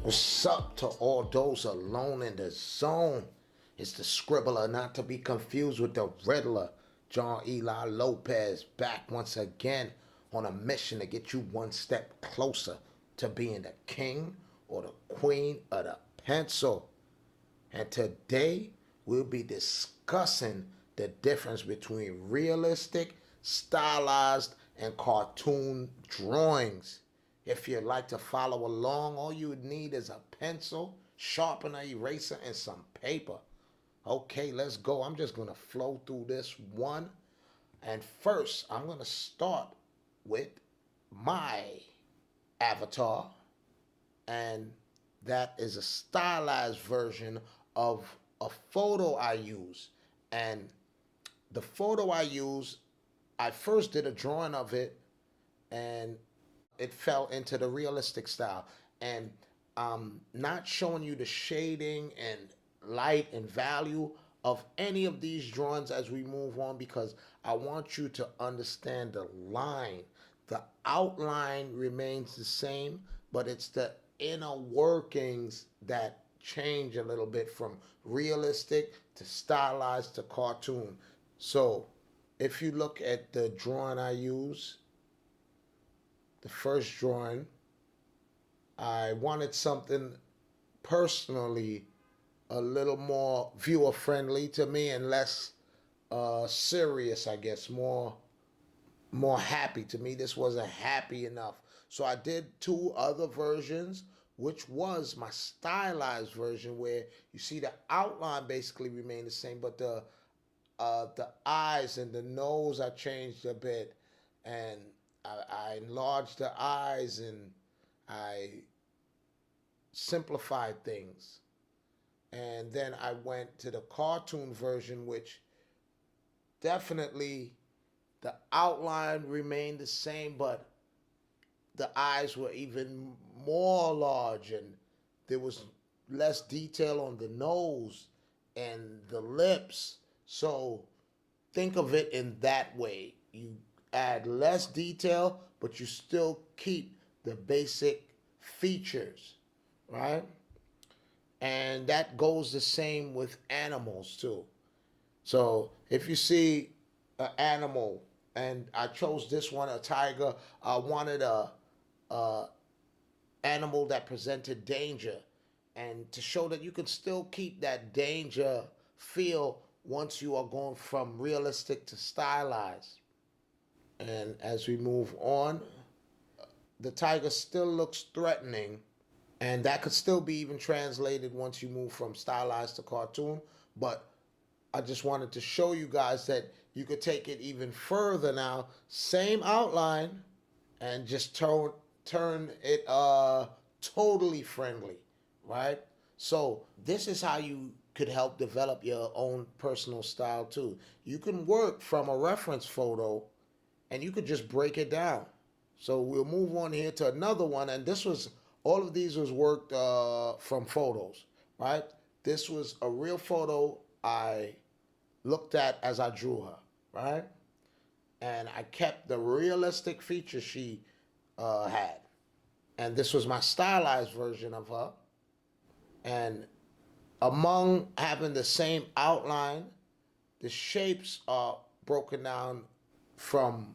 What's up to all those alone in the zone? It's the scribbler, not to be confused with the riddler. John Eli Lopez back once again on a mission to get you one step closer to being the king or the queen of the pencil. And today we'll be discussing the difference between realistic, stylized, and cartoon drawings. If you'd like to follow along, all you would need is a pencil, sharpener, eraser, and some paper. Okay, let's go. I'm just going to flow through this one. And first, I'm going to start with my avatar, and that is a stylized version of a photo I use. And the photo I use, I first did a drawing of it, and it fell into the realistic style. And I'm not showing you the shading and light and value of any of these drawings as we move on, because I want you to understand the line. The outline remains the same, but it's the inner workings that change a little bit from realistic to stylized to cartoon. So if you look at the drawing I use, the first drawing, I wanted something personally a little more viewer friendly to me and less serious, I guess, more happy to me. This wasn't happy enough. So I did two other versions, which was my stylized version, where you see the outline basically remained the same, but the eyes and the nose I changed a bit, and I enlarged the eyes and I simplified things. And then I went to the cartoon version, which definitely the outline remained the same, but the eyes were even more large, and there was less detail on the nose and the lips. So think of it in that way. You add less detail, but you still keep the basic features, right? And that goes the same with animals too. So if you see an animal, and I chose this one, a tiger, I wanted a animal that presented danger, and to show that you can still keep that danger feel once you are going from realistic to stylized. And as we move on, the tiger still looks threatening, and that could still be even translated once you move from stylized to cartoon. But I just wanted to show you guys that you could take it even further now. Same outline, and just turn it totally friendly, right? So this is how you could help develop your own personal style too. You can work from a reference photo and you could just break it down. So we'll move on here to another one, and this was all of these was worked from photos, right? This was a real photo I looked at as I drew her, right? And I kept the realistic features she had. And this was my stylized version of her. And among having the same outline, the shapes are broken down from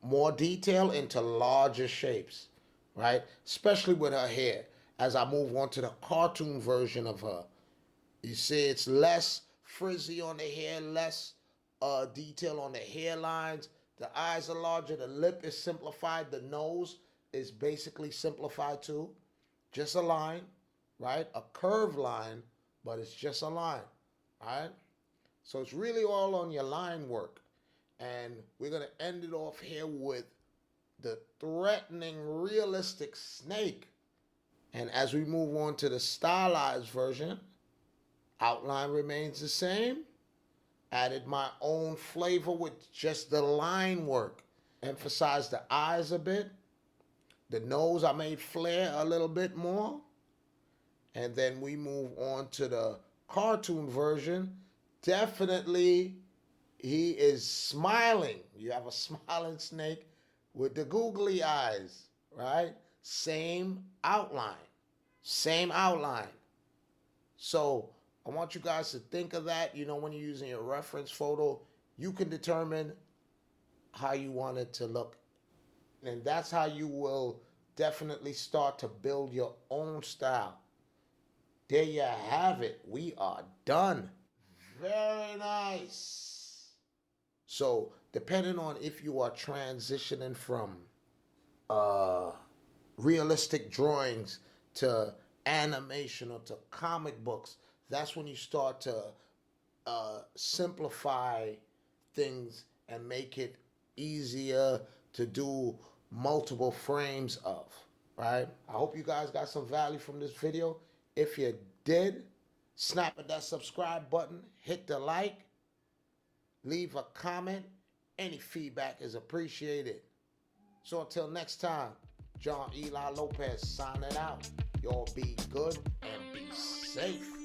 more detail into larger shapes, right? Especially with her hair. As I move on to the cartoon version of her, you see it's less frizzy on the hair, less detail on the hairlines. The eyes are larger, the lip is simplified, the nose is basically simplified too. Just a line, right? A curved line, but it's just a line, all right? So it's really all on your line work. And we're going to end it off here with the threatening, realistic snake. And as we move on to the stylized version, outline remains the same. Added my own flavor with just the line work. Emphasized the eyes a bit. The nose I made flare a little bit more. And then we move on to the cartoon version. Definitely he is smiling. You have a smiling snake with the googly eyes, right? Same outline. Same outline. So I want you guys to think of that. You know, when you're using your reference photo, you can determine how you want it to look. And that's how you will definitely start to build your own style. There you have it. We are done. Very nice. So, depending on if you are transitioning from uh, realistic drawings to animation or to comic books, that's when you start to simplify things and make it easier to do multiple frames of, right? I hope you guys got some value from this video. If you did, snap at that subscribe button, hit the like, leave a comment. Any feedback is appreciated. So until next time, John Eli Lopez signing out. Y'all be good and be safe.